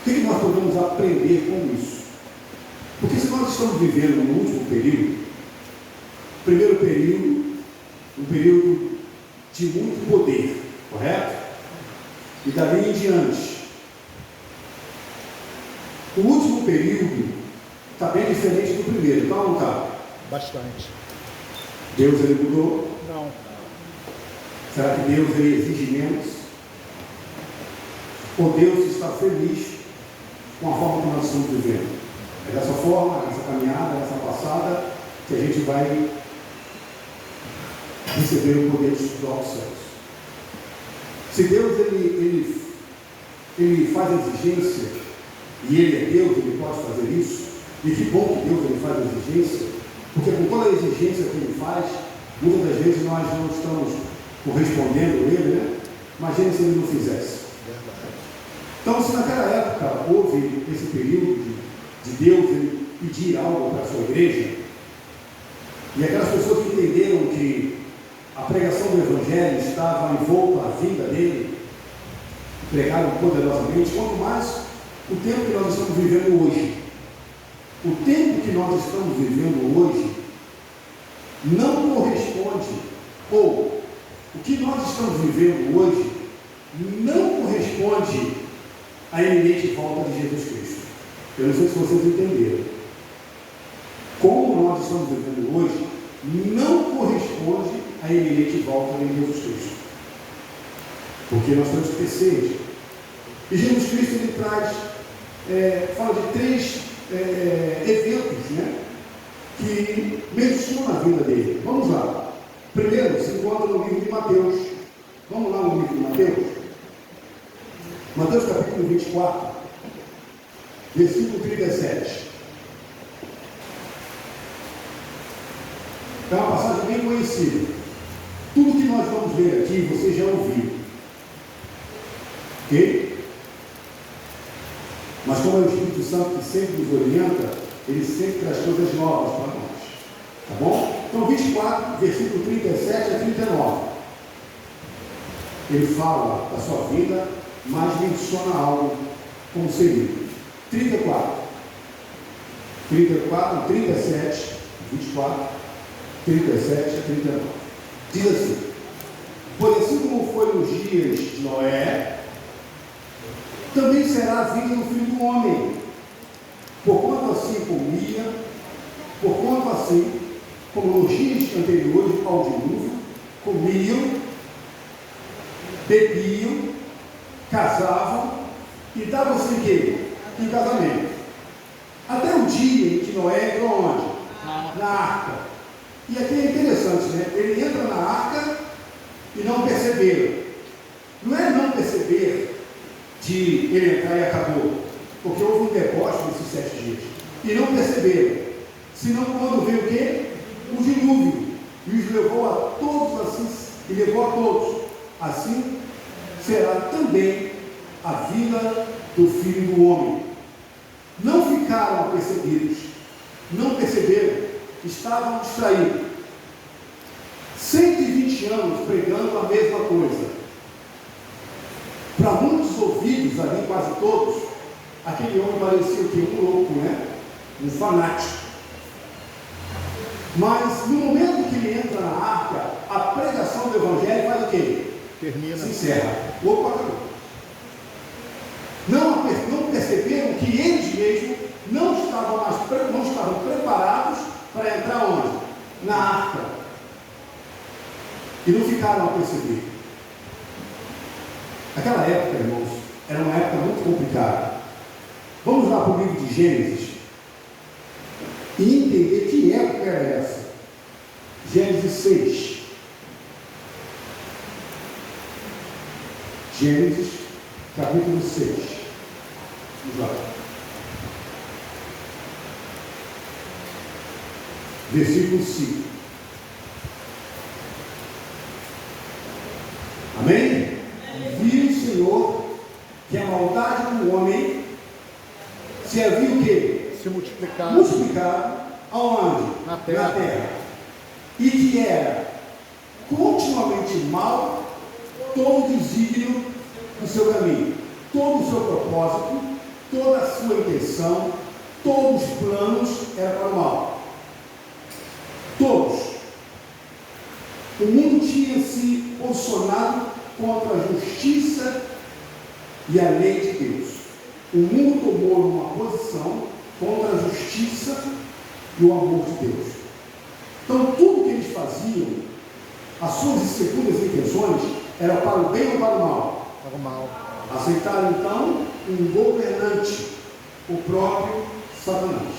O que nós podemos aprender com isso? Porque se nós estamos vivendo no último período, primeiro período, um período de muito poder, correto? E dali em diante, o último período está bem diferente do primeiro, tá ou não está? Bastante. Deus ele mudou? Não. Será que Deus ele exige menos? Ou Deus está feliz com a forma que nós estamos vivendo? É dessa forma, essa caminhada, essa passada, que a gente vai receber o poder dos altos céus. Se Deus ele faz exigência, e Ele é Deus, Ele pode fazer isso, e que bom que Deus ele faz exigência, porque com toda a exigência que Ele faz, muitas das vezes nós não estamos correspondendo a Ele, né? Imagina se Ele não fizesse. Então, se naquela época houve esse período de Deus ele pedir algo para a sua igreja, e aquelas pessoas que entenderam que a pregação do Evangelho estava envolta à vida dele, pregaram poderosamente, quanto mais o tempo que nós estamos vivendo hoje. O tempo que nós estamos vivendo hoje não corresponde, ou o que nós estamos vivendo hoje não corresponde à iminente volta de Jesus Cristo. Eu não sei se vocês entenderam. Como nós estamos vivendo hoje não corresponde à iminente volta de Jesus Cristo. Porque nós temos que ter sede. E Jesus Cristo ele traz, fala de três eventos, né, que mencionam a vida dele. Vamos lá. Primeiro, se encontra no livro de Mateus. Vamos lá no livro de Mateus. Mateus capítulo 24, versículo 37. É uma passagem bem conhecida. Tudo que nós vamos ver aqui, você já ouviu. Ok? Mas como é o Espírito Santo que sempre nos orienta, ele sempre traz coisas novas para nós. Tá bom? Então 24, versículo 37 a 39. Ele fala da sua vida, mas menciona algo como seria. 34, 37, 24, 37 a 39. Diz assim: pois assim como foi nos dias de Noé, também será a vida do Filho do Homem. Porquanto assim como nos dias anteriores ao dilúvio, comiam, bebiam, casavam e davam-se em casamento. Até o dia em que Noé entrou onde? Na arca. E aqui é interessante, né? Ele entra na arca e não perceberam. Não é não perceber de ele entrar e acabou, porque houve um deboche nesses 7 dias. E não perceberam. Senão quando veio o quê? O dilúvio. E os levou a todos assim, e levou a todos. Assim será também a vida do Filho do Homem. Não ficaram apercebidos, não perceberam, estavam distraídos. 120 anos pregando a mesma coisa. Para muitos ouvidos ali, quase todos, aquele homem parecia o quê? Um louco, né? Um fanático. Mas no momento que ele entra na arca, a pregação do Evangelho faz o quê? Termina. Se encerra. O louco acabou. Não perceberam que eles mesmos não estavam preparados para entrar onde? Na arca. E não ficaram a perceber. Aquela época, irmãos, era uma época muito complicada. Vamos lá para o livro de Gênesis e entender que época era essa. Gênesis 6. Gênesis, capítulo 6. Vamos lá. Versículo 5. Amém? Viu o Senhor que a maldade do homem se havia o quê? Se multiplicar. Multiplicado aonde? Na terra. E que era continuamente mal todo o desígnio do seu caminho, todo o seu propósito toda a sua intenção, todos os planos eram para o mal. Todos. O mundo tinha se posicionado contra a justiça e a lei de Deus. O mundo tomou uma posição contra a justiça e o amor de Deus. Então, tudo que eles faziam, as suas segundas intenções, era para o bem ou para o mal? Para o mal. Aceitaram, então, um governante, o próprio Satanás.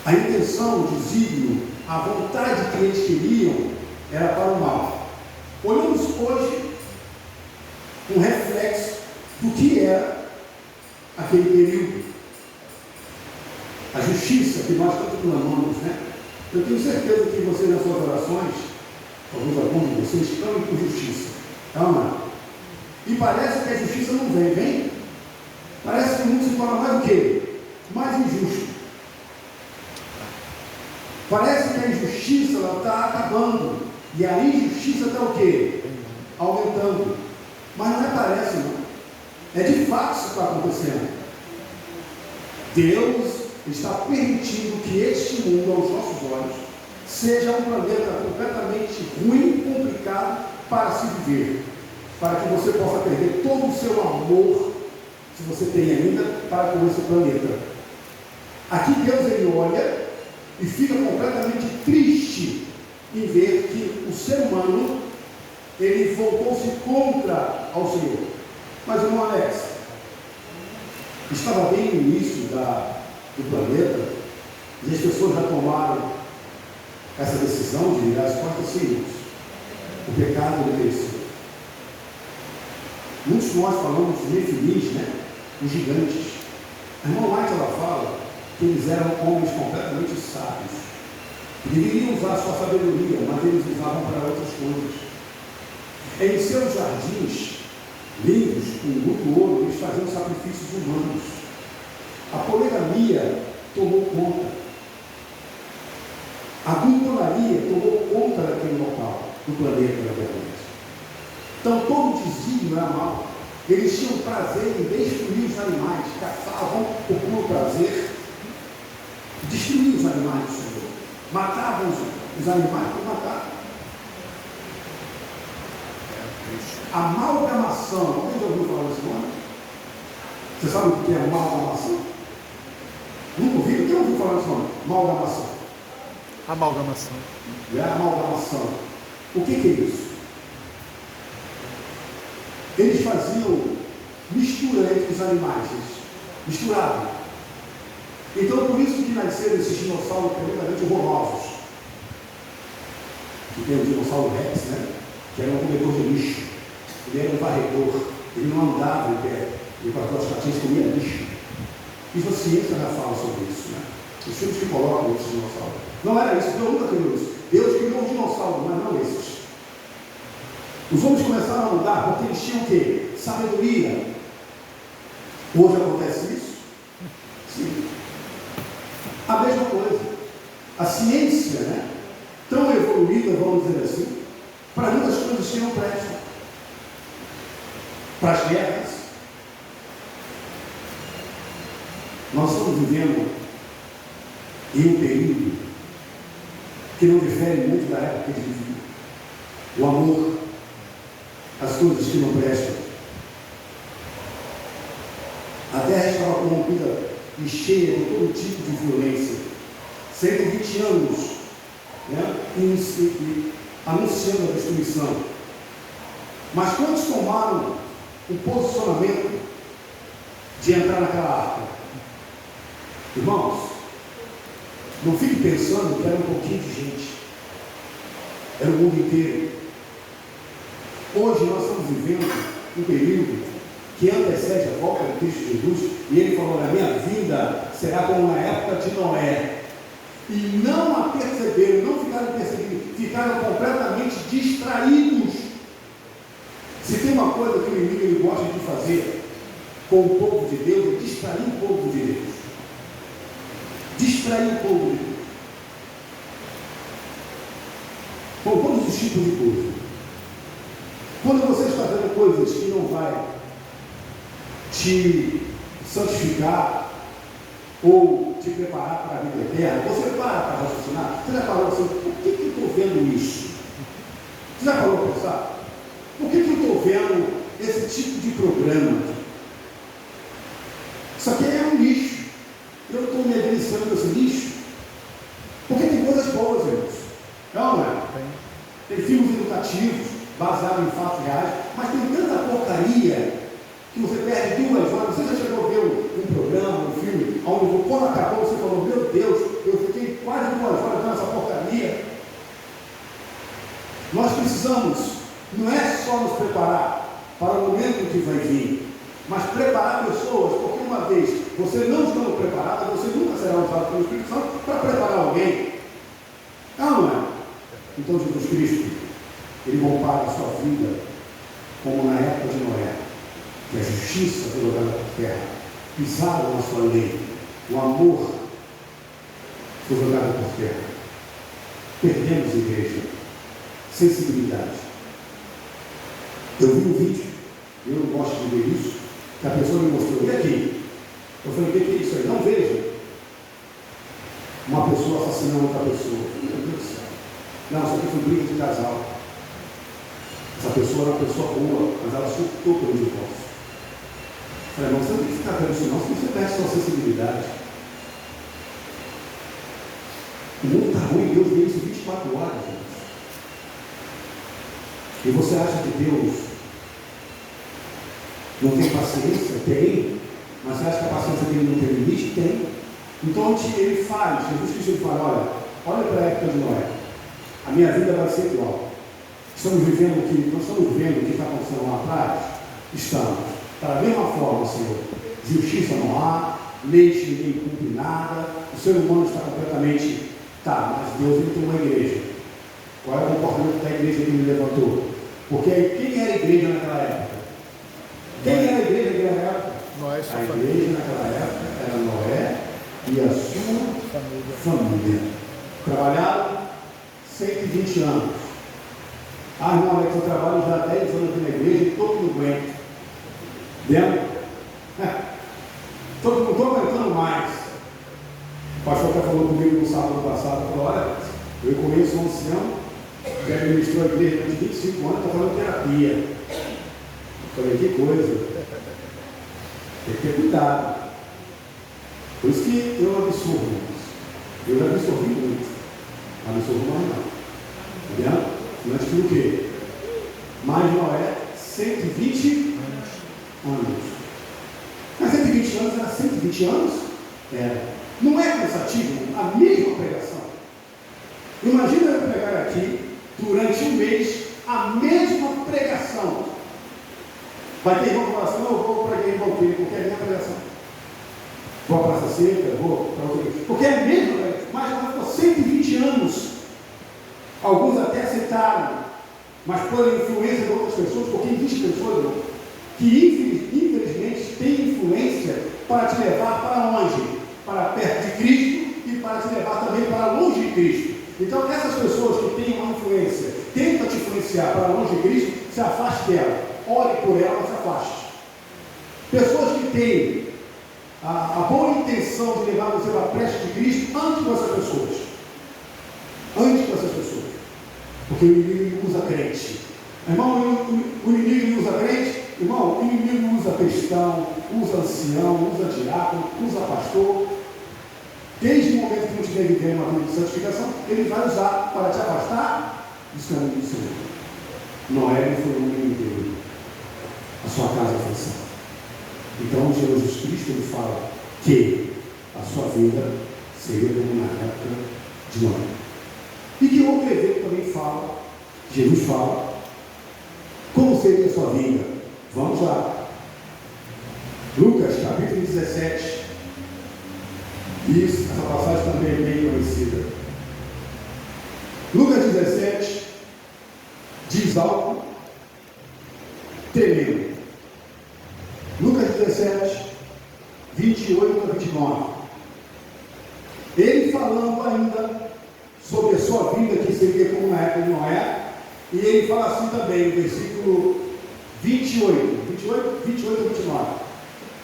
A intenção, o desígnio, a vontade que eles queriam era para o mal. Olhamos hoje um reflexo do que era aquele período. A justiça que nós tanto clamamos, né? Eu tenho certeza que vocês, nas suas orações, alguns de vocês, clamam por justiça. Calma. E parece que a justiça não vem. Parece que o mundo se torna mais o quê? Mais injusto. Parece que a injustiça está acabando. E a injustiça está o quê? Aumentando. Mas não é parece, não. É de fato isso que está acontecendo. Deus está permitindo que este mundo, aos nossos olhos, seja um planeta completamente ruim, complicado para se viver. Para que você possa perder todo o seu amor, se você tem ainda, para com esse planeta. Aqui Deus, ele olha e fica completamente triste em ver que o ser humano, ele voltou-se contra ao Senhor. Mas, irmão Alex, estava bem no início do planeta, e as pessoas já tomaram essa decisão de virar as costas sem luz. O pecado cresceu. Muitos de nós falamos de Nefilim, né? Os gigantes. A irmã White, ela fala que eles eram homens completamente sábios. Deveriam usar a sua sabedoria, mas eles usavam para outras coisas. Em seus jardins, lindos, com muito ouro, eles faziam sacrifícios humanos. A poligamia tomou conta. A glutonaria tomou conta daquele local, do planeta, na verdade. Então, todo desígnio era mal. Eles tinham prazer em destruir os animais, caçavam por puro prazer, destruíam os animais do Senhor, matavam os animais por matar. Amalgamação. Alguém já ouviu falar desse nome? Você sabe o que é amalgamação? Nunca ouviu? Quem ouviu falar desse nome? Amalgamação. Amalgamação. É a amalgamação. O que é isso? Eles faziam mistura entre os animais, misturavam. Então, por isso que nasceram esses dinossauros completamente horrorosos. Que tem o dinossauro Rex, né? Que era um comedor de lixo. Ele era um varredor. Ele não andava em pé. Ele, com as duas patinhas, comia lixo. E a ciência já fala sobre isso, né? Os filmes que colocam esses dinossauros. Não era isso, Deus nunca criou isso. Deus criou um dinossauro, mas não esses. Os homens começaram a mudar porque eles tinham o quê? Sabedoria. Hoje acontece isso? Sim. A mesma coisa. A ciência, né? Tão evoluída, vamos dizer assim, para muitas coisas que não prestam. Para as guerras. Nós estamos vivendo em um período que não difere muito da época que eles viviam. O amor, as coisas que não prestam. A terra estava corrompida e cheia de todo tipo de violência. 120 anos, né, anunciando a destruição. Mas quantos tomaram o posicionamento de entrar naquela arca? Irmãos, não fique pensando que era um pouquinho de gente. Era o mundo inteiro. Hoje nós estamos vivendo um período que antecede a volta de Cristo Jesus, e ele falou: a minha vinda será como na época de Noé. E não a perceberam, não ficaram percebendo, ficaram completamente distraídos. Se tem uma coisa que o inimigo ele gosta de fazer com o povo de Deus, é distrair o povo de Deus. Distrair o povo de Deus. Com todos os tipos de coisas. Quando você está fazendo coisas que não vai te santificar ou te preparar para a vida eterna, você para raciocinar. Você já falou assim, por que eu estou vendo isso? Você já parou para pensar? Por que eu estou vendo esse tipo de programa? Isso aqui é um lixo. Eu estou me agraciando desse lixo. Porque tem coisas boas, irmãos. Não é? Tem filmes educativos, baseados em fatos reais, mas tem tanta porcaria que você perde 2 horas. Você já chegou a ver um programa, um filme, onde quando acabou você falou, meu Deus, eu fiquei quase 2 horas vendo essa porcaria. Nós precisamos, não é só nos preparar para o momento que vai vir, mas preparar pessoas, porque uma vez você não estando preparado, você nunca será usado pelo Espírito Santo para preparar alguém. Não é? Então Jesus Cristo, Ele compara a sua vida como na época de Noé, que a justiça foi jogada por terra, pisaram na sua lei, o amor foi jogado por terra. Perdemos, igreja, sensibilidade. Eu vi um vídeo, eu não gosto de ver isso, que a pessoa me mostrou, e aqui? Eu falei, o que é isso aí? Não veja uma pessoa assassinando outra pessoa. Meu Deus do céu. Não, isso aqui foi briga de casal. Essa pessoa era uma pessoa boa, mas ela surtou pelo divórcio. Eu falei, não, você não tem que ficar vendo isso não, senão você perde sua sensibilidade. O mundo está ruim, Deus vê isso 24 horas, gente. E você acha que Deus não tem paciência? Tem. Mas você acha que a paciência dele não tem limite? Tem. Então ele faz, Jesus Cristo ele fala, olha para a época de Noé. A minha vida vai ser igual. Estamos vivendo o que, nós estamos vendo o que está acontecendo lá atrás? Estamos. Da mesma forma, Senhor, justiça não há, leite ninguém cumpre nada, o ser humano está completamente, mas Deus ele tem uma igreja. Qual é o comportamento da igreja que ele levantou? Porque quem era a igreja naquela época? Quem era a igreja naquela época? Noé, a igreja naquela época era Noé e a sua família. Trabalharam 120 anos. Irmão, eu trabalho já há 10 anos aqui na igreja e todo mundo aguenta. Vendo? Todo mundo estou aguentando mais. O pastor até falou comigo no sábado passado, falou, olha, eu conheço um ancião que administrou a igreja durante 25 anos, está fazendo terapia. Eu falei, que coisa. Tem que ter cuidado. Por isso que eu absorvo isso. Eu já absorvi muito. Absorvo mais não. Entendeu? Antes do que? Mais Noé, 120 anos. Mas 120 anos era 120 anos? Era. Não é cansativo a mesma pregação. Imagina eu pregar aqui durante um mês a mesma pregação. Vai ter irmão que fala assim, não, eu vou pregar em Valqueira, porque é a minha pregação. Vou à Praça Seca, vou para outra igreja. Porque é a mesma pregação, mas ela ficou 120 anos. Alguns até aceitaram, mas por influência de outras pessoas, porque existem pessoas que infelizmente têm influência para te levar para onde? Para perto de Cristo e para te levar também para longe de Cristo. Então essas pessoas que têm uma influência, tentam te influenciar para longe de Cristo, se afaste dela. Ore por ela, mas se afaste. Pessoas que têm a boa intenção de levar você para a prece de Cristo, antes com essas pessoas. Antes com essas pessoas. Porque o inimigo usa crente. Irmão, o inimigo usa crente. Irmão, o inimigo usa cristão, usa ancião, usa diácono, usa pastor. Desde o momento que não estiver vivendo uma vida de santificação, ele vai usar para te afastar dos caminhos do Senhor. Noé não foi um homem inteiro. A sua casa foi santa. Então Jesus Cristo ele fala que a sua vida seria como na época de Noé. E que outro evento também fala, Jesus fala, como seria a sua vida? Vamos lá. Lucas capítulo 17. Isso, essa passagem também é bem conhecida. Lucas 17 diz algo tremendo. Lucas 17, 28 a 29. Ele falando ainda sobre a sua vida, que seria como na época de Noé, e ele fala assim também, no versículo 28 a 29.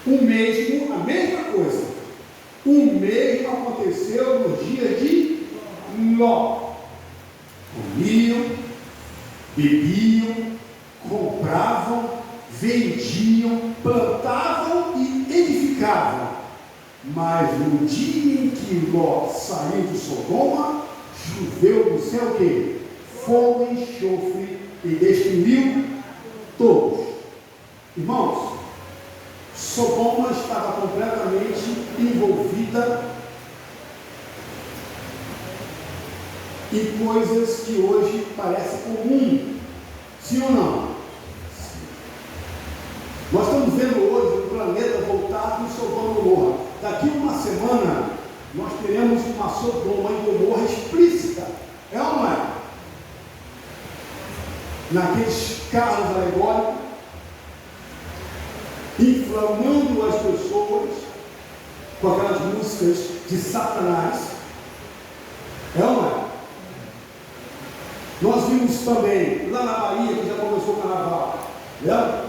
a mesma coisa. O mesmo aconteceu nos dias de Ló. Comiam, bebiam, compravam, vendiam, plantavam e edificavam. Mas no dia em que Ló saiu de Sodoma, choveu do céu o quê? Fogo e enxofre e destruiu todos. Irmãos, Sodoma estava completamente envolvida em coisas que hoje parecem comum. Sim ou não? Sim. Nós estamos vendo hoje o planeta voltado em Sodoma e Gomorra. Daqui a uma semana, nós teremos uma Sodoma e Gomorra explícita. É ou não é? Naqueles carros alegóricos, inflamando as pessoas com aquelas músicas de Satanás. É ou não é? Nós vimos também, lá na Bahia, que já começou o carnaval, né?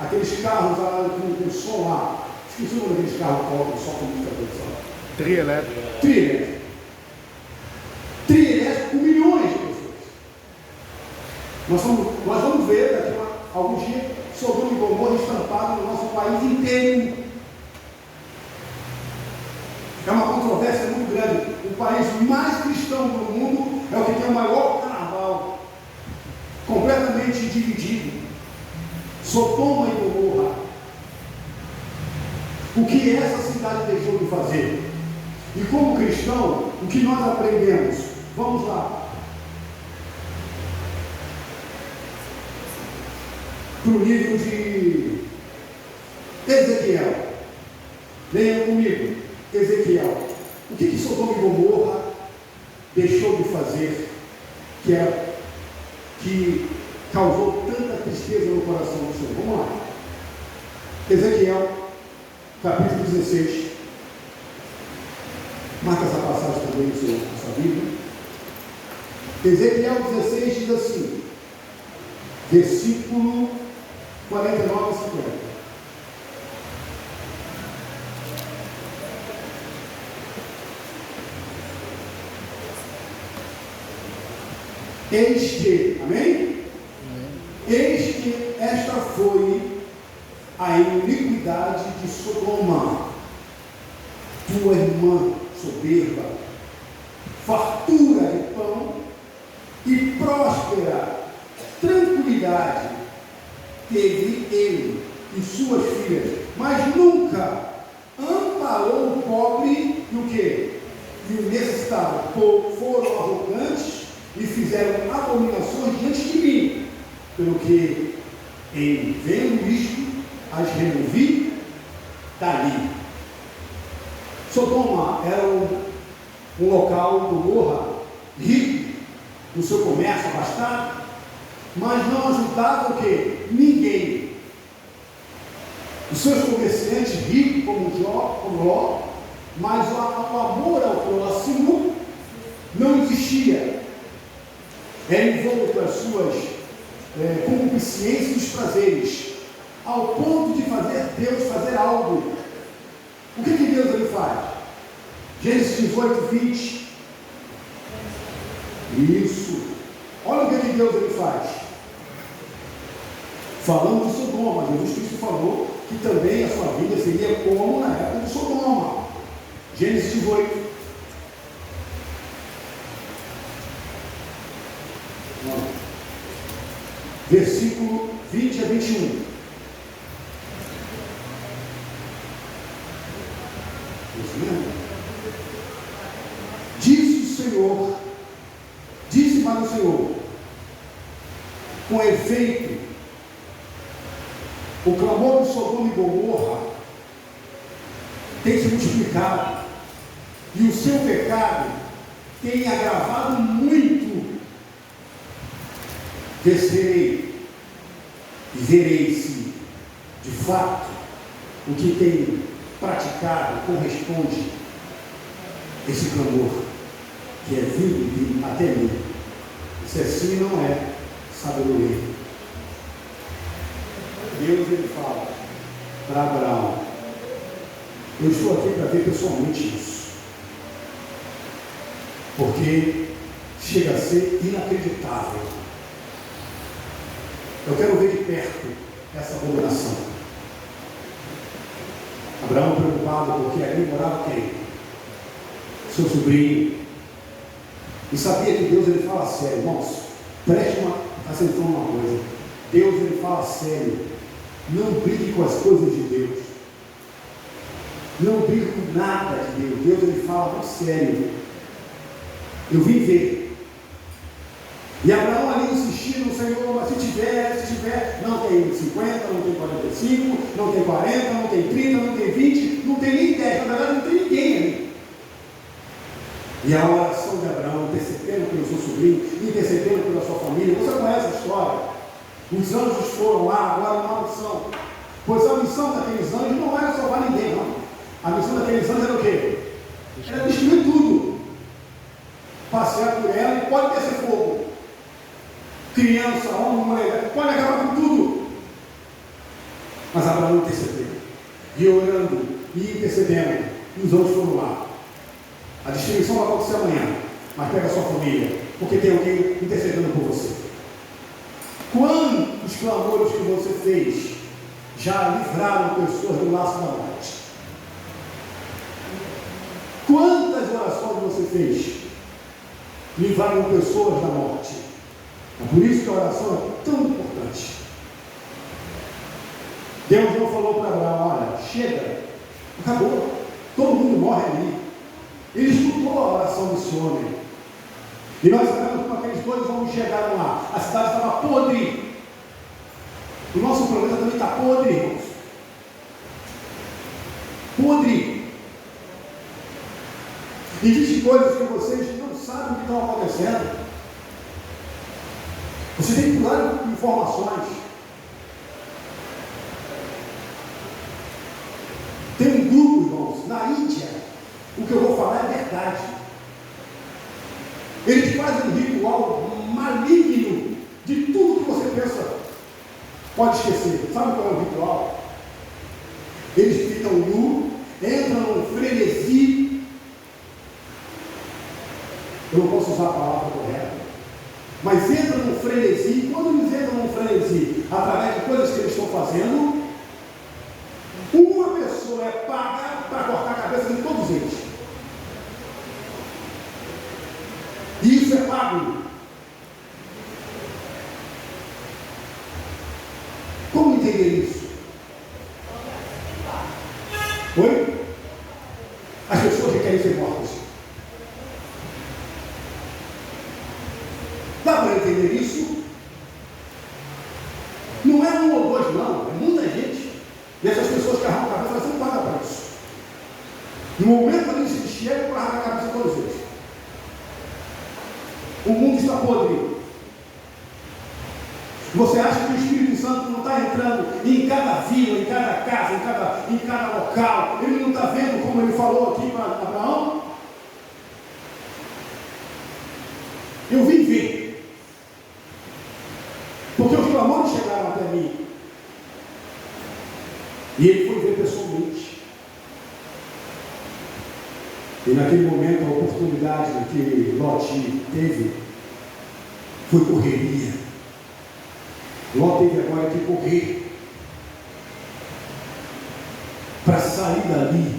Aqueles carros lá com som lá. Esqueci o nome daqueles carros com só com muita produção. Trielétrico. Trielétrico com milhões de pessoas. Nós vamos ver daqui a alguns dias Sodoma e Gomorra estampado no nosso país inteiro. É uma controvérsia muito grande. O país mais cristão do mundo é o que tem o maior carnaval, completamente dividido. Sodoma e Gomorra. O que essa cidade deixou de fazer? E como cristão, o que nós aprendemos? Vamos lá. Para o livro de Ezequiel. Leiam comigo. Ezequiel. O que Sodoma e Gomorra deixou de fazer que causou tanta tristeza no coração do Senhor? Vamos lá. Ezequiel, capítulo 16. Marca essa passagem também na sua Bíblia. Ezequiel 16 diz assim, versículo 49 e 50. Eis que, amém? Eis que esta foi a iniquidade de Sodoma, tua irmã soberba, fartura de pão e próspera tranquilidade teve ele e suas filhas, mas nunca amparou o pobre e o quê? E o necessitado. Foram arrogantes e fizeram abominações diante de mim, pelo que, em vendo isto, as removi dali. Sodoma era um local, Gomorra, rico, no seu comércio abastado, mas não ajudava o quê? Ninguém. Os seus comerciantes ricos, como Ló, mas o amor ao próximo não existia. Era envolto as suas concupiscências e os prazeres, ao ponto de fazer Deus fazer algo. O que Deus ele faz? Gênesis 18, 20. Isso. Olha o que Deus ele faz. Falando de Sodoma, Jesus Cristo falou que também a sua vida seria como na época de Sodoma. Gênesis 18. Versículo 20 a 21. Disse para o Senhor, com efeito, o clamor de Sodoma e Gomorra tem se multiplicado, e o seu pecado tem agravado muito. Descerei e verei se, de fato, o que tem praticado corresponde a esse clamor que é vindo até mim. Se assim não é sabedoria. Deus ele fala para Abraão, Eu estou aqui para ver pessoalmente isso. Porque chega a ser inacreditável. Eu quero ver de perto essa abominação. Abraão preocupado porque ali morava quem? Seu sobrinho. E sabia que Deus ele fala sério, irmãos. Preste atenção numa coisa. Deus ele fala sério. Não brigue com as coisas de Deus. Não brigue com nada de Deus. Deus ele fala muito sério. Eu vim ver. E Abraão ali insistindo no Senhor, mas se tiver, não tem 50, não tem 45, não tem 40, não tem 30, não tem 20, não tem nem 10, na verdade não tem ninguém ali. E a oração de Abraão, intercedendo pelo seu sobrinho, intercedendo pela sua família, você conhece a história? Os anjos foram lá, agora uma missão. Pois a missão daqueles anjos não era salvar ninguém, não. A missão daqueles anjos era o quê? Era destruir tudo. Passear por ela e pode descer fogo. Criança, homem, mulher, pode acabar com tudo. Mas Abraão intercedeu. E orando, e intercedendo. E os anjos foram lá. A destruição vai acontecer amanhã. Mas pega a sua família. Porque tem alguém intercedendo por você. Quantos clamores que você fez já livraram pessoas do laço da morte? Quantas orações você fez livraram pessoas da morte? É por isso que a oração é tão importante. Deus não falou para Abraão: olha, chega, acabou, todo mundo morre ali. Ele escutou a oração desse homem. E nós sabemos como aqueles dois homens chegaram lá. A cidade estava podre. O nosso planeta também está podre, irmãos. Podre. Existem coisas que vocês não sabem o que estão acontecendo. Você tem que dar informações. Tem um grupo, irmãos, na Índia. O que eu vou falar é verdade. Eles fazem um ritual maligno de tudo que você pensa. Pode esquecer. Sabe qual é o ritual? Eles ficam nus, entram num frenesi. Eu não posso usar a palavra correta. Mas entram num frenesi. E quando eles entram num frenesi, através de coisas que eles estão fazendo, uma pessoa é paga para cortar a cabeça de todos eles. E isso é pago. Como entender isso? Oi? As pessoas que querem ser mortas. Dá para entender isso? Não é um ou dois, não. É muita gente. E essas pessoas que arrancam a cabeça, elas não pagam para isso. No momento ali se chega para arrancar a cabeça de todos eles. O mundo está podre. Você acha que o Espírito Santo não está entrando em cada vila, em cada casa, em cada local? Ele não está vendo como ele falou aqui para Abraão? Eu vim ver. Porque os clamores chegaram até mim. E ele foi ver pessoalmente. E naquele momento a oportunidade que Ló teve foi correria. Ló teve agora que correr para sair dali.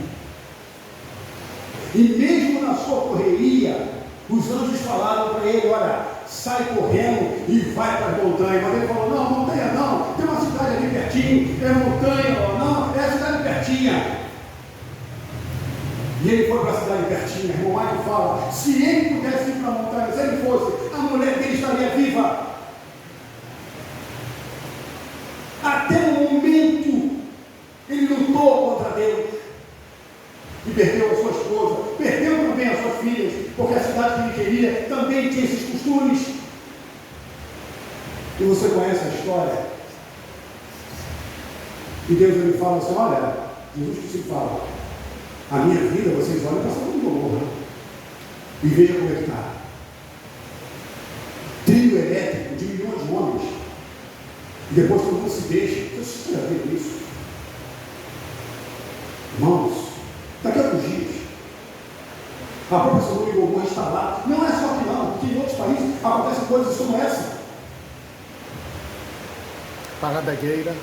E mesmo na sua correria, os anjos falaram para ele: olha, sai correndo e vai para as montanhas. Mas ele falou: não, montanha não, tem uma cidade ali pertinho, é montanha, não, é a cidade pertinha. E ele foi para a cidade pertinho. Irmão Mike fala: se ele pudesse ir para a montanha, se ele fosse, a mulher dele estaria viva. Até o momento ele lutou contra Deus e perdeu a sua esposa, perdeu também as suas filhas, porque a cidade que ele queria também tinha esses costumes. E você conhece a história. E Deus ele fala assim: olha, Jesus que se fala, a minha vida, vocês olham para Sodoma e Gomorra e veja como é que está. Trilho elétrico de milhões de homens. E depois todo mundo se deixa. Você já viu isso? Irmãos, A própria Sodoma e Gomorra está lá. Não é só aqui não, porque em outros países acontecem coisas como essa. Paradagueira.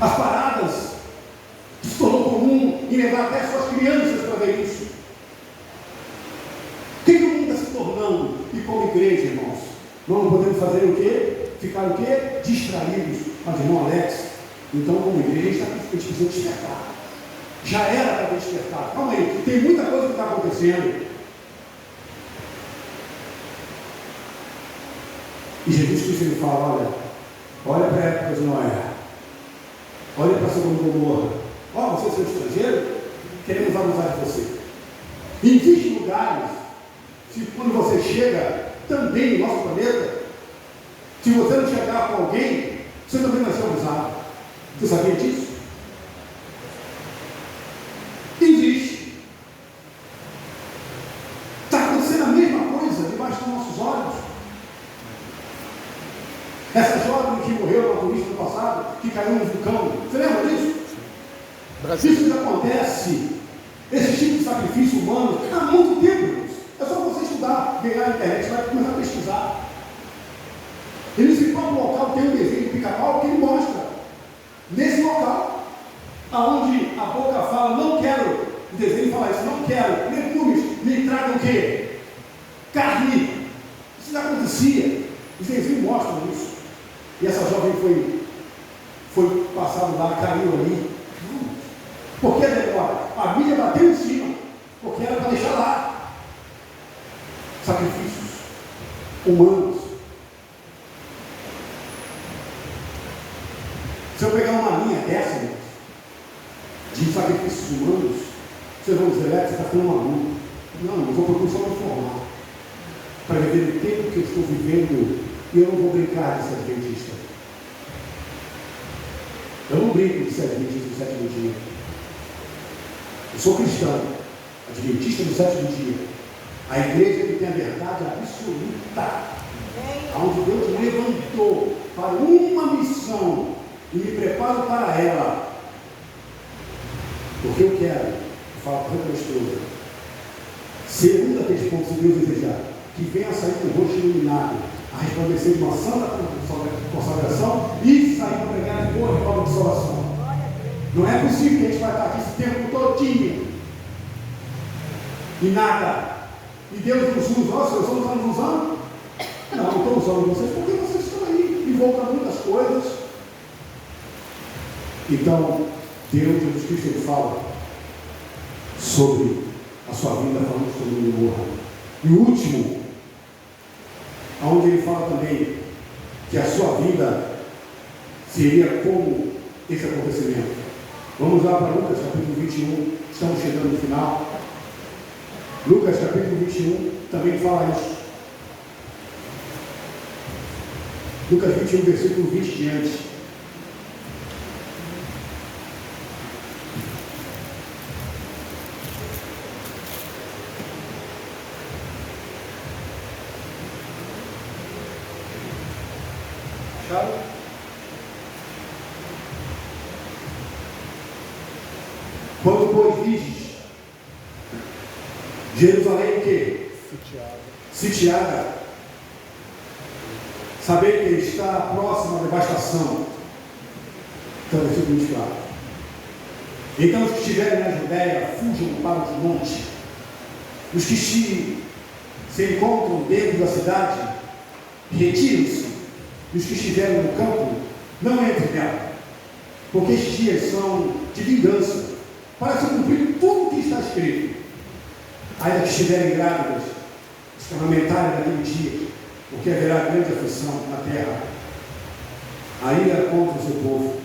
As paradas que se tornou comum em levar até suas crianças para ver isso. O que o mundo está se tornando? E como igreja, irmãos, nós não podemos fazer o quê? Ficar o quê? Distraídos. Mas, irmão Alex, então como igreja, a gente precisa despertar. Já era para despertar. Calma aí, tem muita coisa que está acontecendo. E Jesus Cristo ele fala, olha para a época de Noé. Olha para a Sodoma e Gomorra. Ó, você é seu estrangeiro, queremos abusar de você. Existem lugares, se quando você chega também no nosso planeta, se você não chegar com alguém, você também vai ser abusado. Você sabia disso? Existe. Está acontecendo a mesma coisa debaixo dos nossos olhos. Essa jovem que morreu na turista no passado, que caiu no vulcão, você lembra disso? Isso que acontece, esse tipo de sacrifício humano, há muito tempo, irmãos. É só você estudar, pegar na internet, vai começar a pesquisar. E nesse próprio local tem um desenho de Pica-Pau que ele mostra. Nesse local, aonde a boca fala, não quero, o desenho fala isso, não quero, legumes, me tragam o quê? Carne. Isso já acontecia. Os desenhos mostram isso. E essa jovem foi passado lá, caiu ali. Por que agora? A Bíblia bateu em cima, porque era para deixar lá. Sacrifícios humanos. Se eu pegar uma linha dessa, de sacrifícios humanos, vocês vão dizer, você está ficando maluco. Não, eu vou procurar só me informar. Para viver o tempo que eu estou vivendo, e eu não vou brincar de ser adventista. Eu não brinco de ser adventista do sétimo dia. Eu sou cristão, adventista do sétimo dia. A igreja que tem a verdade absoluta. Onde Deus me levantou para uma missão e me preparo para ela. Porque eu quero, eu falo para a minha esposa, ser um daqueles pontos que Deus desejar, que venha sair com o rosto iluminado, a resplandecer de uma santa consagração e sair para pregar de boa reforma de salvação. Não é possível que a gente vai estar aqui esse tempo todinho e nada. E Deus nos usa, nossa, nós estamos nos usando? Não, não estou usando vocês porque vocês estão aí, envolvendo muitas coisas. Então, Deus, Jesus Cristo, ele fala sobre a sua vida, falando sobre o Gomorra. E o último, onde ele fala também que a sua vida seria como esse acontecimento. Vamos lá para Lucas capítulo 21, estamos chegando no final. Lucas capítulo 21 também fala isso. Lucas 21, versículo 20 diante. Quando, pois, vides Jerusalém o quê? Sitiada. Saber que está próxima à devastação. Então, versículo 24. Então, os que estiverem na Judéia, fujam para os montes. Os que se encontram dentro da cidade, retirem-se. E os que estiverem no campo, não entrem nela. Porque estes dias são de vingança, para se cumprir tudo o que está escrito. Ainda que estiverem grávidas, escravamentarem naquele dia, porque haverá grande aflição na terra. A ira contra o seu povo.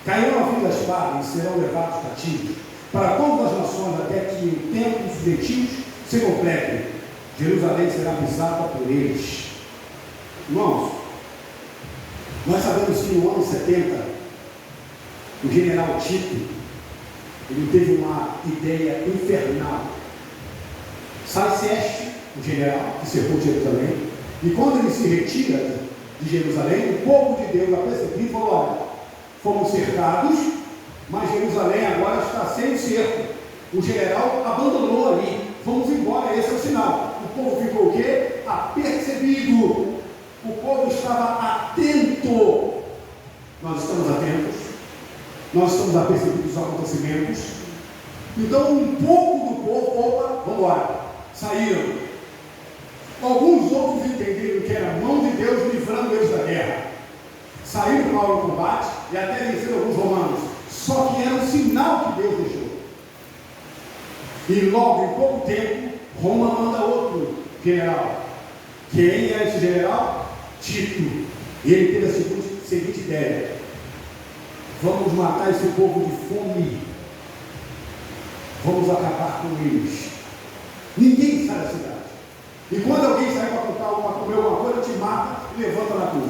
Cairão a fim da espada e serão levados cativos para todas as nações, até que o tempo dos gentios se complete. Jerusalém será pisada por eles. Irmãos, nós sabemos que no ano 70, o general Tito, ele teve uma ideia infernal. Sarseste, o general que cercou Jerusalém, e quando ele se retira de Jerusalém, o povo de Deus, apercebido, falou: olha, fomos cercados, mas Jerusalém agora está sem cerco. O general abandonou ali, vamos embora, esse é o sinal. O povo ficou o quê? Apercebido. O povo estava atento. Nós estamos atentos. Nós estamos apercebidos aos acontecimentos. Então, um pouco do povo, opa, vamos embora. Saíram. Alguns outros entenderam que era a mão de Deus livrando eles da guerra. Saíram para o combate e até venceram alguns romanos. Só que era um sinal que Deus deixou. E logo, em pouco tempo, Roma manda outro general. Quem era esse general? Tito. E ele teve a seguinte ideia: vamos matar esse povo de fome. Vamos acabar com eles. Ninguém sai da cidade. E quando alguém sai para comer alguma coisa, te mata e levanta na cruz.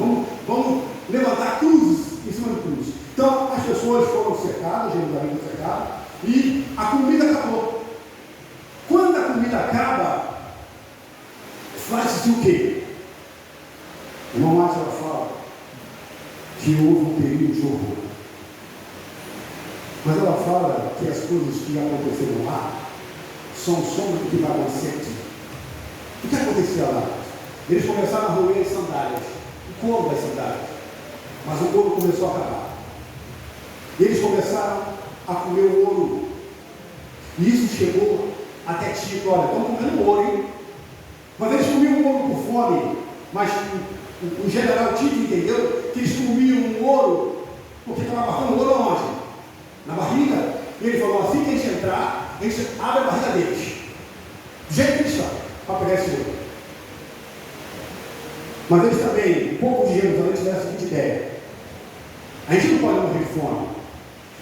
Vamos levantar cruzes em cima de cruzes. Então as pessoas foram cercadas, Jerusalém foi cercada, e a comida acabou. Quando a comida acaba, faz-se o quê? O irmão Márcio fala que houve um período de horror. Mas ela fala que as coisas que aconteceram lá são sombra do que vai acontecer aqui. O que acontecia lá? Eles começaram a roer as sandálias, o couro das sandálias, mas o couro começou a acabar. Eles começaram a comer o ouro, e isso chegou até Tito. Olha, estão comendo ouro, hein? Mas eles comiam o ouro por fome, mas o general Tito entendeu que eles comiam o ouro porque estava guardando ouro aonde? Na barriga. E ele falou: assim que a gente entrar, a gente abre a barriga deles, do jeito que eles estão, para pegar esse ouro. Mas eles também, o povo de Jerusalém, tiveram a seguinte ideia: a gente não pode morrer de fome.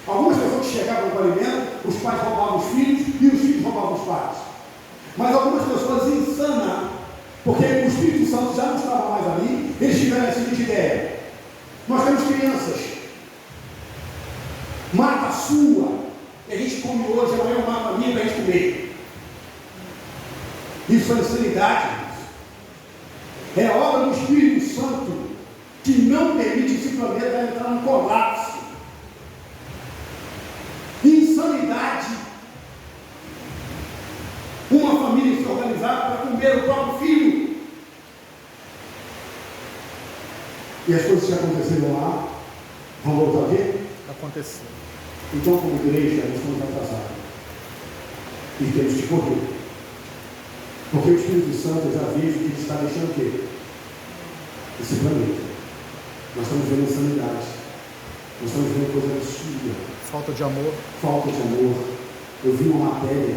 Algumas pessoas que chegavam com o alimento, os pais roubavam os filhos e os filhos roubavam os pais. Mas algumas pessoas insanas, porque o Espírito Santo já não estava mais ali, eles tiveram a seguinte ideia: nós temos crianças, mata a sua, que a gente come hoje, amanhã eu mato a minha para a gente comer. Isso é insanidade. É a obra do Espírito Santo que não permite esse planeta entrar num colapso. Insanidade. Uma família se organizar para comer o próprio filho. E as coisas que aconteceram lá vão voltar a ver? Aconteceu. Então, como igreja, nós estamos atrasados. E temos que correr. Porque o Espírito Santo, eu já vejo que ele está deixando o quê? Esse planeta. Nós estamos vendo insanidade. Nós estamos vendo coisa absurda. Falta de amor. Falta de amor. Eu vi uma matéria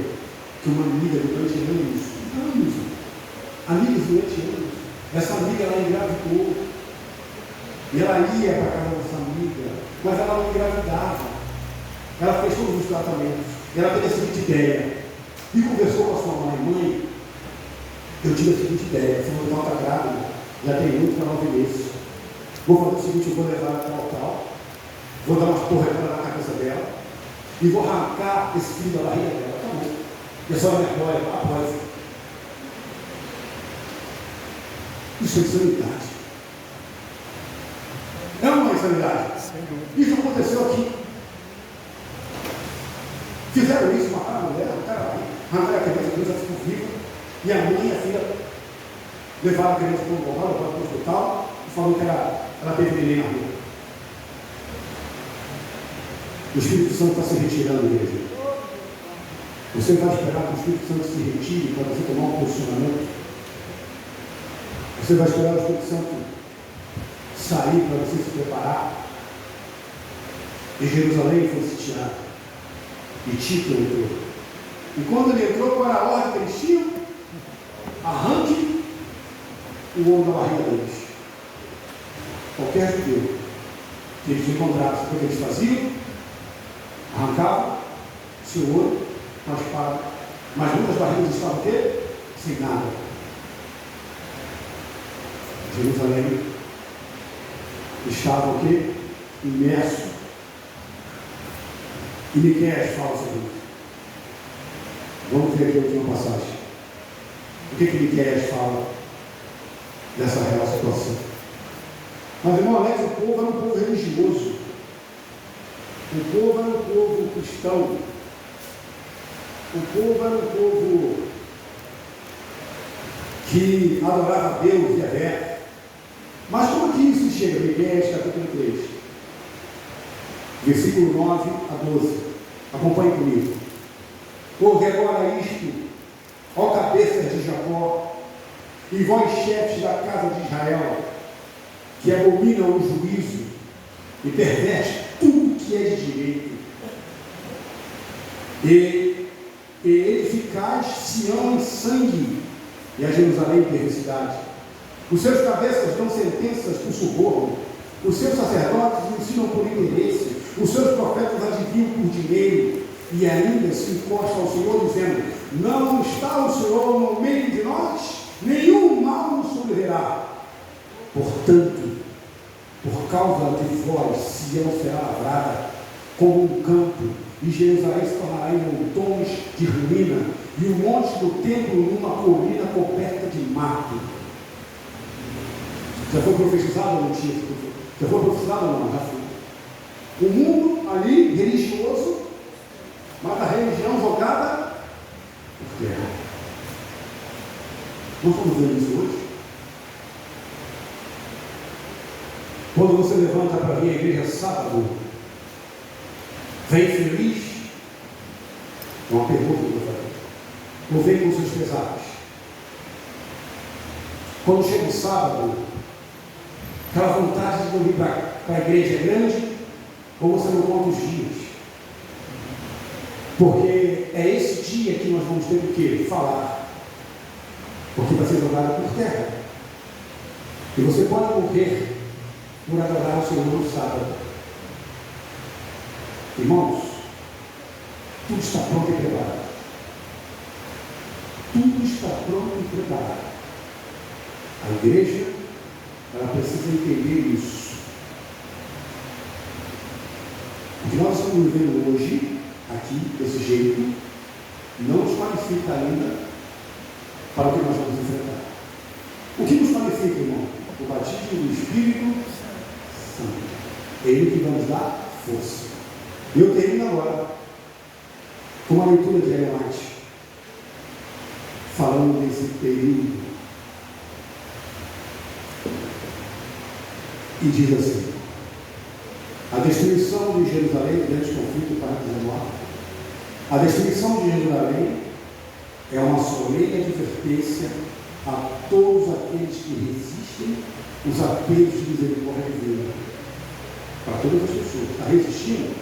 que uma amiga durante anos, amigas durante anos, essa amiga ela engravidou. E ela ia para a casa dessa amiga, mas ela não engravidava. Ela fez todos os tratamentos. E ela teve a seguinte ideia. E conversou com a sua mãe: mãe, eu tive a seguinte ideia, se eu não está grávida, já tem 8 para 9 meses. Vou fazer o seguinte: eu vou levar ela tal, vou dar umas porretadas na cabeça dela e vou arrancar esse filho da barriga dela. Tá bom. E a senhora me apoia, após. Isso é insanidade. É uma insanidade. Isso aconteceu aqui. Fizeram isso, mataram a mulher, arrancaram a criança, a criança ficou viva, e a mãe e a filha levaram a criança para o local, levaram para o hospital, e falaram que ela teve neném na rua. O Espírito Santo está se retirando, igreja. Você vai esperar que o Espírito Santo se retire para você tomar um posicionamento? Você vai esperar o Espírito Santo sair para você se preparar? E Jerusalém foi sitiada. E Tito entrou. E quando ele entrou, qual era a ordem que eles tinham? Arranque o ouro da barriga deles. Qualquer judeu que eles encontrassem, o que eles faziam? Arrancavam seu ouro com a espada. Mas muitas barrigas estavam o quê? Sem nada. Jerusalém estava o quê? Imerso. E Miqueias fala sobre isso. Vamos ver aqui a última passagem. O que Miqueias fala dessa real situação? Mas, irmão Alex, o povo era um povo religioso. O povo era um povo cristão. O povo era um povo que adorava a Deus e a Vé. Mas como que isso chega? Miqueias capítulo 3, versículo 9 a 12. Acompanhe comigo. Ouve agora isto, ó cabeças de Jacó, e vós chefes da casa de Israel, que abominam o juízo e perverte tudo que é de direito, e edificais Sião em sangue, e a Jerusalém em perversidade. Os seus cabeças dão sentenças por suborno, os seus sacerdotes ensinam por interesse, os seus profetas adivinham por dinheiro, e ainda se encosta ao Senhor, dizendo: não está o Senhor no meio de nós, nenhum mal nos sobrevirá. Portanto, por causa de vós, Sião será lavrada como um campo, e Jerusalém se tornará em montões de ruína, e o monte do templo numa colina coberta de mato. Já foi profetizado ou não tinha? Já foi profetizado ou não? Já foi. O mundo ali, religioso, mas a religião jogada por terra. Nós estamos vendo isso hoje? Quando você levanta para vir à igreja sábado, vem feliz? É uma pergunta que eu vou fazer. Ou vem com seus pesares? Quando chega o sábado, aquela vontade de não vir para a igreja é grande, ou você não conta os dias? Porque é esse dia que nós vamos ter o quê? Falar. Porque vai ser jogado por terra. E você pode morrer por adorar o Senhor no sábado. Irmãos, tudo está pronto e preparado. Tudo está pronto e preparado. A igreja, ela precisa entender isso. O que nós estamos vivendo hoje, aqui, desse jeito, não nos qualifica ainda para o que nós vamos enfrentar. O que nos qualifica, irmão? O batismo do Espírito Santo. É Ele que vai nos dar força. E eu termino agora com uma leitura de Ellen White, falando desse período. E diz assim: a destruição de Jerusalém, grande conflito para 19. A destruição de Jerusalém é uma solene advertência a todos aqueles que resistem os apelos de misericórdia divina. Para todas as pessoas. Está resistindo?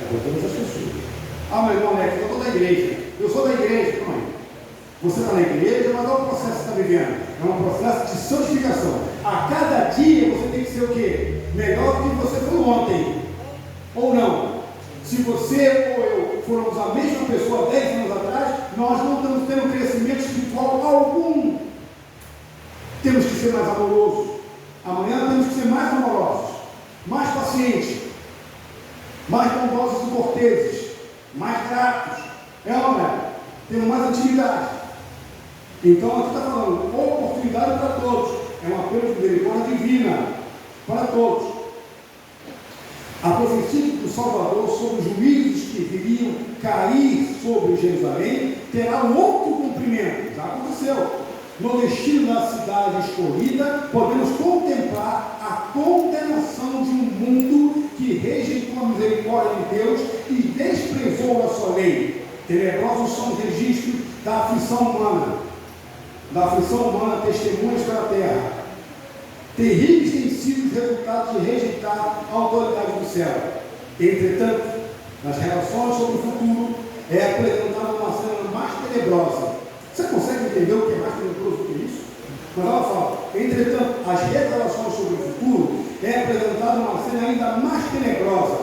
É para todas as pessoas. Ah, mas irmão, eu estou da igreja. Eu sou da igreja. Não é? Você está na igreja, mas olha o processo que você está vivendo. É um processo de santificação. A cada dia você tem que ser o quê? Melhor do que você foi ontem. Ou não? Se você ou eu formos a mesma pessoa 10 anos atrás, nós não estamos tendo crescimento espiritual algum. Temos que ser mais amorosos. Amanhã temos que ser mais amorosos, mais pacientes, mais bondosos e corteses, mais gratos. É ou não é? Temos mais intimidade. Então aqui está falando oportunidade para todos. É um apelo de misericórdia divina para todos. A profecia do Salvador sobre os juízos que viriam cair sobre Jerusalém terá um outro cumprimento. Já aconteceu. No destino da cidade escolhida, podemos contemplar a condenação de um mundo que rejeitou a misericórdia de Deus e desprezou a sua lei. Tenebrosos são os registros da aflição humana. Testemunhas pela terra. Terríveis têm sido os resultados de rejeitar a autoridade do céu. Entretanto, nas relações sobre o futuro, é apresentada uma cena mais tenebrosa. Você consegue entender o que é mais tenebroso do que isso? Mas ela fala: entretanto, as revelações sobre o futuro é apresentada uma cena ainda mais tenebrosa,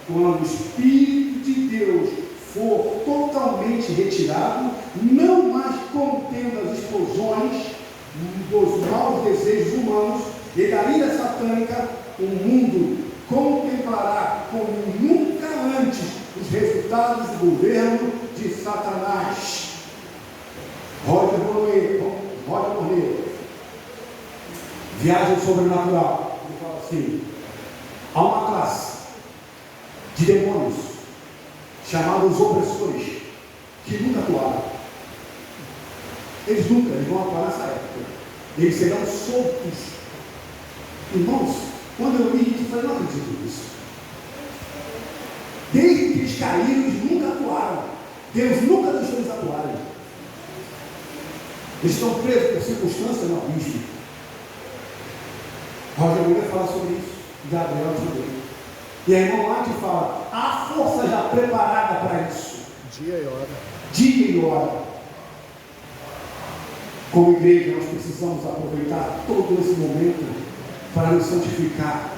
quando o Espírito de Deus for totalmente retirado, não mais contendo as explosões dos maus desejos humanos e da ira satânica, o mundo contemplará como nunca antes os resultados do governo de Satanás. Roger Morneiro, Viagem Sobrenatural. Ele fala assim: há uma classe de demônios chamados opressores que nunca atuaram. Eles vão atuar nessa época. eles serão soltos. Irmãos, quando eu li isso, eu falei, não acredito nisso. Desde que eles caíram, eles nunca atuaram. Deus nunca deixou eles atuarem. Eles estão presos por circunstâncias no abismo. Roger Miller fala sobre isso, Gabriel também. E a irmã Mate fala, há força já preparada para isso. Dia e hora. Dia e hora. Como igreja, nós precisamos aproveitar todo esse momento para nos santificar,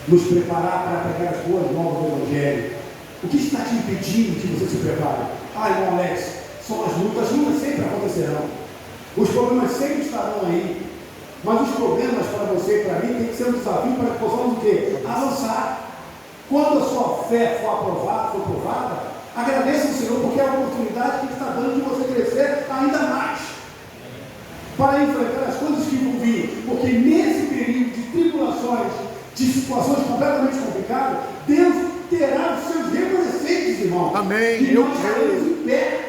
nos preparar para pregar as boas novas do Evangelho. O que está te impedindo que você se prepare? Irmão Alex, são as lutas sempre acontecerão. Os problemas sempre estarão aí. Mas os problemas para você e para mim tem que ser um desafio para que possamos o quê? Avançar. Quando a sua fé for provada, agradeça ao Senhor, porque é a oportunidade que Ele está dando de você crescer ainda mais. Para enfrentar as coisas que vão vir. Porque nesse período de tribulações, de situações completamente complicadas, Deus terá os seus remanescentes, irmãos. Amém. E nós estaremos em pé.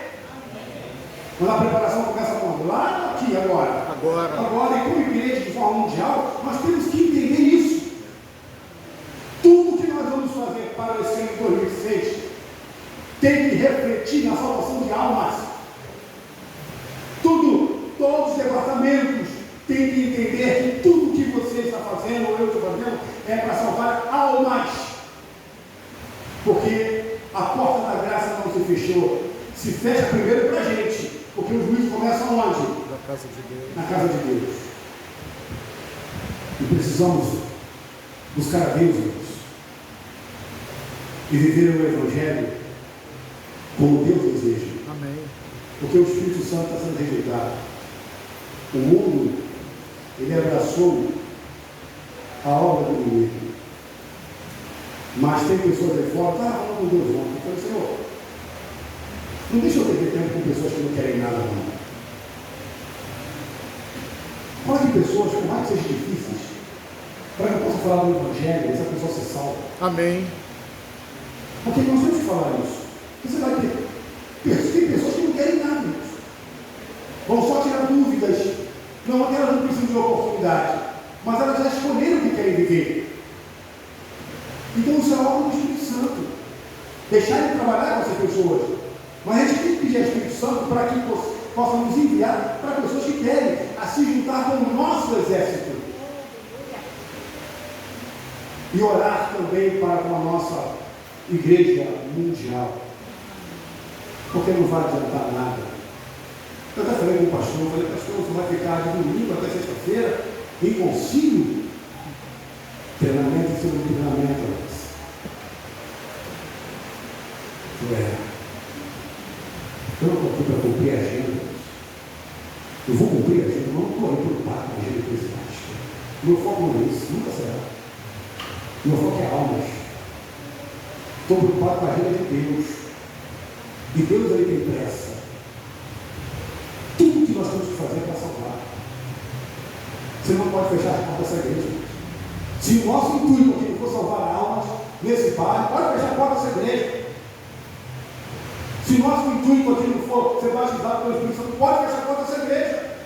Quando a preparação começa quando? Lá, aqui, agora. Agora, e como igreja de forma mundial, nós temos que entender isso. Tudo que nós vamos fazer para esse ano de 2006 tem que refletir na salvação de almas. Todos os departamentos têm que entender que tudo que você está fazendo, ou eu estou fazendo, é para salvar almas. Porque a porta da graça não se fechou. Se fecha primeiro para a gente. Porque os juízos começam onde? Na casa de Deus. Na casa de Deus. E precisamos buscar a Deus, irmãos, e viver o Evangelho como Deus deseja. Amém. Porque o Espírito Santo está sendo rejeitado. O mundo, ele abraçou a obra do inimigo. Mas tem pessoas aí fora, falando com Deus ontem. Eu falei, Senhor, não deixa eu perder tempo com pessoas que não querem nada, não. Fala de pessoas, por mais que sejam difíceis, para que eu possa falar do Evangelho, essa pessoa se salva. Amém. Porque nós temos que falar isso. Você vai ter. Tem pessoas que não querem nada disso. Vão só tirar dúvidas. Não, elas não precisam de oportunidade. Mas elas já escolheram o que querem viver. Então isso é obra do Espírito Santo. Deixar ele trabalhar com essas pessoas. Mas a gente tem que pedir ao Espírito Santo para que possa nos enviar para pessoas que querem a se juntar com o nosso exército. E orar também para com a nossa igreja mundial. Porque não vai adiantar nada. Eu até falei com o pastor, você vai ficar de domingo até sexta-feira em concílio, treinamento e sobre treinamento. Eu não estou aqui para cumprir a agenda. Eu vou cumprir a agenda, não estou aí preocupado com a agenda eclesiástica. Meu foco não é isso, nunca será. Meu foco é almas. Estou preocupado com a agenda de Deus. E Deus ele tem pressa. Tudo que nós temos que fazer é para salvar. Você não pode fechar a porta dessa igreja. Se o nosso intuito aqui for salvar almas nesse bairro, pode fechar a porta dessa igreja. Se o nosso intuito aqui não for ser batizado pelo Espírito Santo, pode fechar a porta dessa igreja.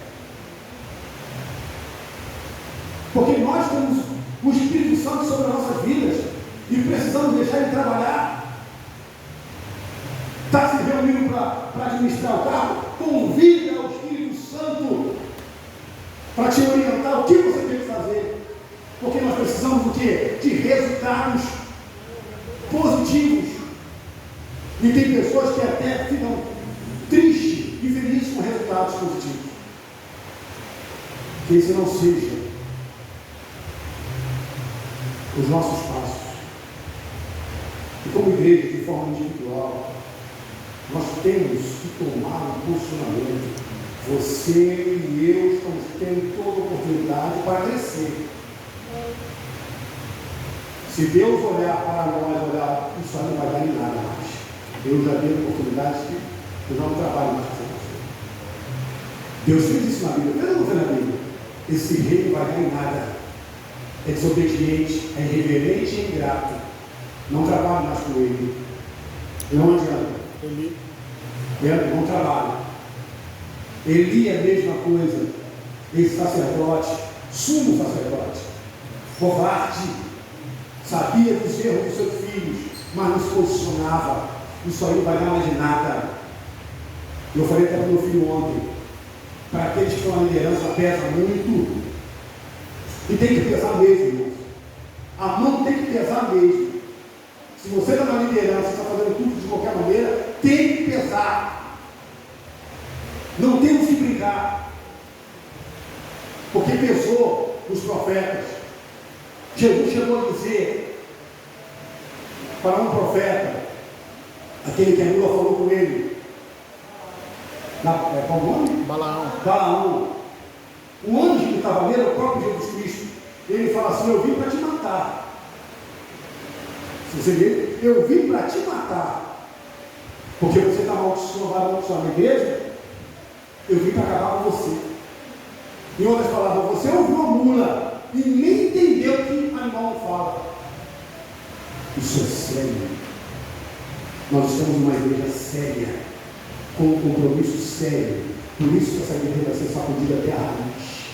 Porque nós temos o Espírito Santo sobre as nossas vidas e precisamos deixar ele trabalhar. Está se reunindo para administrar o carro? Convida o Espírito Santo para te orientar o que você tem que fazer. Porque nós precisamos do quê? De resultados positivos. E tem pessoas que até ficam tristes e felizes com resultados positivos. Que esse não seja os nossos passos. E como igreja, de forma individual, nós temos que tomar um posicionamento. Você e eu estamos tendo toda a oportunidade para crescer. Se Deus olhar para nós, isso aí não vai dar em nada mais. Deus já deu oportunidades que eu não trabalho mais com você. Deus fez isso na Bíblia. Eu não vou na Bíblia. Esse rei não vai dar em nada. É desobediente, é irreverente e ingrato. Não trabalho mais com ele. Não adianta. Ele não trabalha. Eli é a mesma coisa. esse sacerdote, sumo sacerdote, covarde, sabia dos erros dos seus filhos, mas não se posicionava. Isso aí não vai dar mais de nada. Eu falei até para o meu filho ontem, para aqueles que estão na liderança, pesa muito. E tem que pesar mesmo, irmãos. A mão tem que pesar mesmo. Se você está na liderança, está fazendo tudo de qualquer maneira, tem que pesar. Não temos que brigar. Porque pesou os profetas. Jesus chegou a dizer para um profeta, aquele que a Lula falou com ele, qual o nome? Balaão. O anjo que estava ali era o próprio Jesus Cristo. Ele fala assim: eu vim para te matar. Se você vê, eu vim para te matar. Porque você está amaldiçoando a igreja. Eu vim para acabar com você. Em outras palavras, você ouviu a mula e nem entendeu que animal fala. Isso é sério. Nós estamos numa igreja séria, com um compromisso sério. Por isso que essa igreja vai ser sacudida até a raiz.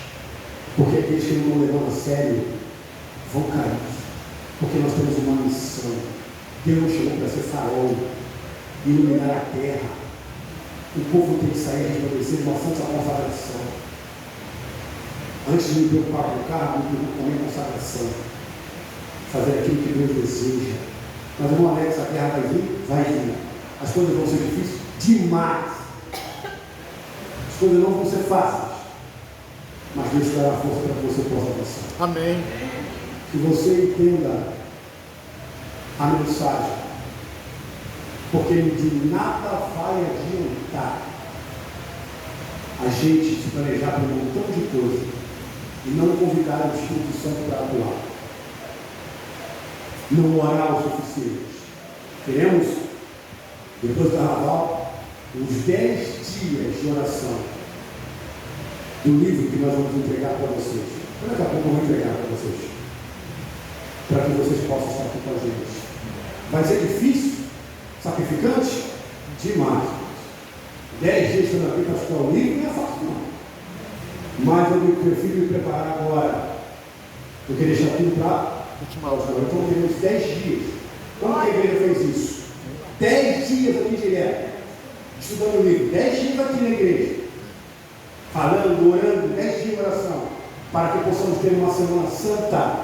Porque aqueles que não levam a sério vão cair. Porque nós temos uma missão. Deus chegou para ser farol, iluminar a terra. O povo tem que sair a resplandecer uma santa consagração. Antes de me preocupar com o carro, me preocupo com a minha consagração. Fazer aquilo que Deus deseja. Mas, irmão Alex, a terra vai vir? Vai vir. As coisas vão ser difíceis? Demais. As coisas não vão ser fáceis. Mas Deus te dará força para que você possa passar. Amém. Que você entenda a mensagem. Porque de nada vai adiantar a gente se planejar para um montão de coisas e não convidar o Espírito Santo para atuar. Não orar o suficiente. Teremos, depois do carnaval, uns 10 dias de oração do livro que nós vamos entregar para vocês. Daqui a pouco eu vou entregar para vocês, para que vocês possam estar aqui com a gente. Vai ser difícil, sacrificante? Demais. 10 dias estando aqui para estudar o livro não é fácil não. Mas eu prefiro me preparar agora do que deixar tudo para última hora. Então teremos 10 dias. Como que a igreja fez isso? 10 dias aqui direto, estudando o livro. 10 dias aqui na igreja, falando, orando, 10 dias de oração, para que possamos ter uma semana santa,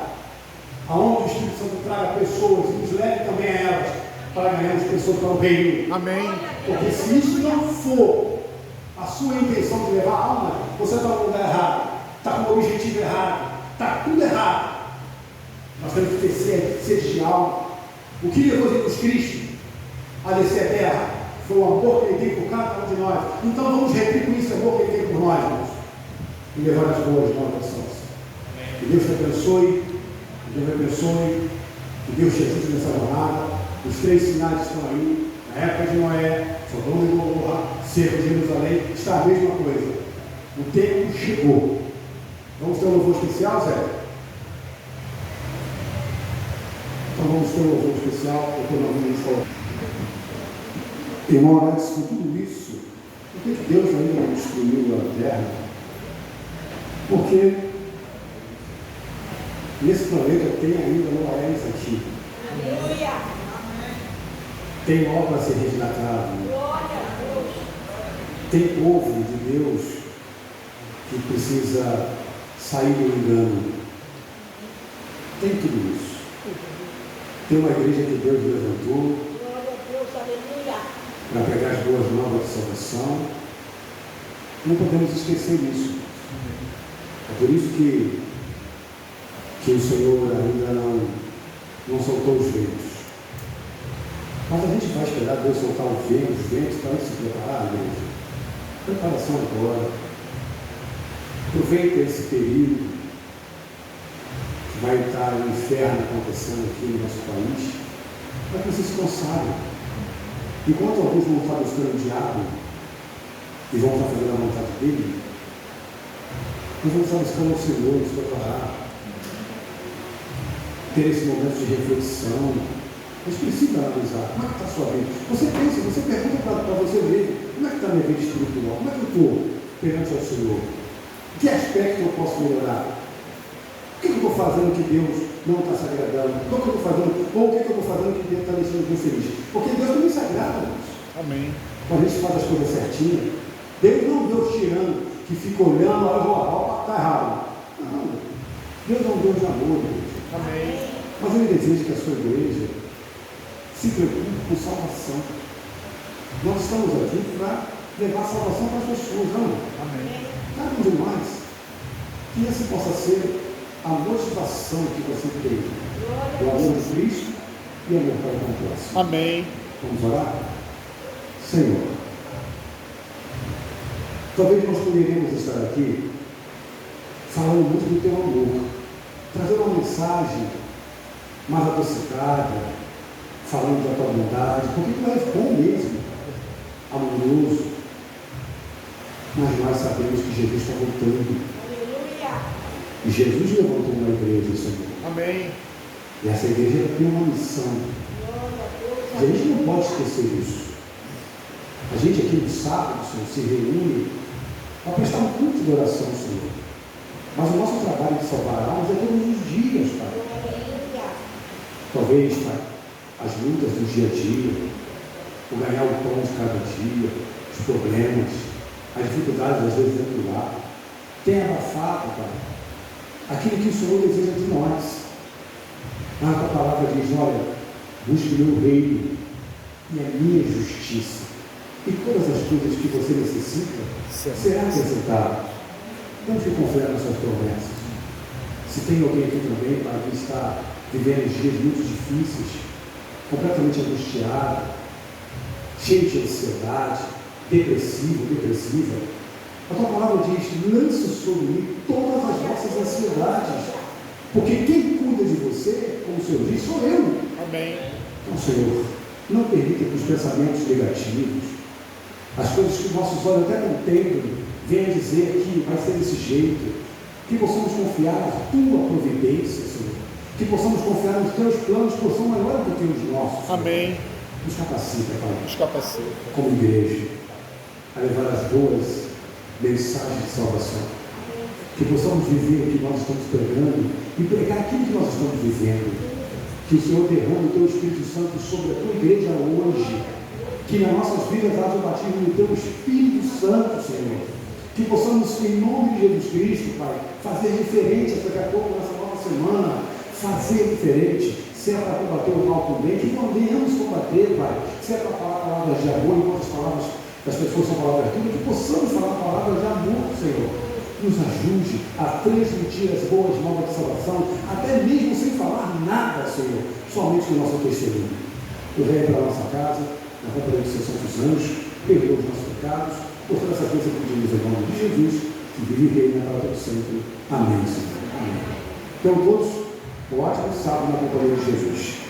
aonde o Espírito Santo traga pessoas e nos leve também a elas, para ganharmos pessoas para o reino. Amém. Porque se isso não for a sua intenção de levar a alma, você está no lugar errado, está com o objetivo errado, está tudo errado. Nós temos que ter sede de alma. O que levou Jesus Cristo a descer a terra foi o amor que ele tem por cada um de nós. Então vamos retribuir esse amor que ele tem por nós, irmãos, e levar as boas novas. Que Deus te abençoe, que Deus te abençoe, que Deus te ajude nessa jornada. Os 3 sinais estão aí. Na época de Noé, Sodoma e Gomorra, cerco de Jerusalém, está a mesma coisa. O tempo chegou. Vamos ter um louvor especial, Zé? Então vamos ter um louvor especial. Eu estou na minha escola. Irmão Alex, com tudo isso, por que Deus ainda não destruiu a terra? Porque nesse planeta tem ainda Noés aqui. Aleluia! Tem obra a ser resgatado. Tem povo de Deus que precisa sair do engano. Tem tudo isso. Tem uma igreja que Deus levantou para pegar as boas novas de salvação. Não podemos esquecer isso. É por isso que o Senhor ainda não soltou os ventos. Mas a gente vai esperar Deus soltar os ventos para se preparar, igreja. Preparação agora. Aproveita esse período que vai estar o inferno acontecendo aqui no nosso país, para que vocês se consagrem. Enquanto alguns vão estar buscando o diabo e vão estar fazendo a vontade dele, nós vamos estar buscando o Senhor, nos preparar, ter esse momento de reflexão. A gente precisa analisar como é que está a sua vida. Você pensa, você pergunta para você mesmo, como é que está a minha vida espiritual? Como é que eu estou perante ao Senhor? Que aspecto eu posso melhorar? O que eu estou fazendo que Deus não está se agradando? O que eu estou fazendo? Ou o que eu estou fazendo que Deus está deixando de feliz? Porque Deus também se agrada disso. Amém. Quando a gente faz as coisas certinhas, Deus não é um Deus tirano que fica olhando, opa, está errado. Não. Deus é um Deus de amor, Deus. Amém. Mas Ele deseja que a sua igreja se preocupe com salvação. Nós estamos aqui para levar salvação para as pessoas, não? Amém. Nada demais. Que essa possa ser a motivação que você tem. O amor de Cristo e amor para com o próximo. Amém. Vamos orar? Senhor, talvez nós poderíamos estar aqui falando muito do teu amor, trazendo uma mensagem mais adocicada, falando da tua bondade, porque tu és bom mesmo, amoroso, mas nós sabemos que Jesus está voltando. Aleluia. E Jesus levantou uma igreja, Senhor. Amém. E essa igreja tem uma missão. E a gente não pode esquecer disso. A gente aqui no sábado, Senhor, se reúne para prestar um culto de oração, Senhor. Mas o nosso trabalho de salvar almas é todos os dias, Pai. Talvez, Pai, as lutas do dia a dia, o ganhar o pão de cada dia, os problemas, as dificuldades às vezes dentro do lar, tem abafado, Pai, aquilo que o Senhor deseja de nós. Mas a tua palavra diz, olha, busque o meu reino e a minha justiça, e todas as coisas que você necessita será acrescentado. Não fique com fé nas suas promessas. Se tem alguém aqui também, Pai, que está vivendo dias muito difíceis, completamente angustiado, cheio de ansiedade, depressiva, a tua palavra diz, lance sobre mim todas as vossas ansiedades, porque quem cuida de você, como o Senhor diz, sou eu. Amém. Então, Senhor, não permita que os pensamentos negativos, as coisas que nossos olhos até contemplam, venham dizer que vai ser desse jeito, que possamos confiar na tua providência, Senhor, que possamos confiar nos teus planos, que são maiores do que os nossos. Amém. Nos capacita, Pai, Nos capacita. como igreja, a levar as boas mensagens de salvação, que possamos viver o que nós estamos pregando e pregar aquilo que nós estamos vivendo, que o Senhor derrame o teu Espírito Santo sobre a tua igreja hoje, que nas nossas vidas haja o batismo do teu Espírito Santo, Senhor, que possamos, em nome de Jesus Cristo, Pai, fazer diferente daqui a pouco, nessa nova semana, fazer diferente, se é para combater o mal com o bem, que não venhamos combater, Pai, se é para falar palavras de amor, enquanto as palavras das pessoas são palavras duras, que possamos falar palavras de amor, Senhor. Nos ajude a transmitir as boas novas de salvação, até mesmo sem falar nada, Senhor, somente no nosso testemunho. Eu venho para a nossa casa, na companhia dos seus santos anjos, perdoa os nossos pecados, por toda essa coisa que pedimos em nome de Jesus, que vive e reina para todo sempre. Amém, Senhor. Amém. Então, todos, um ótimo sábado na companhia de Jesus.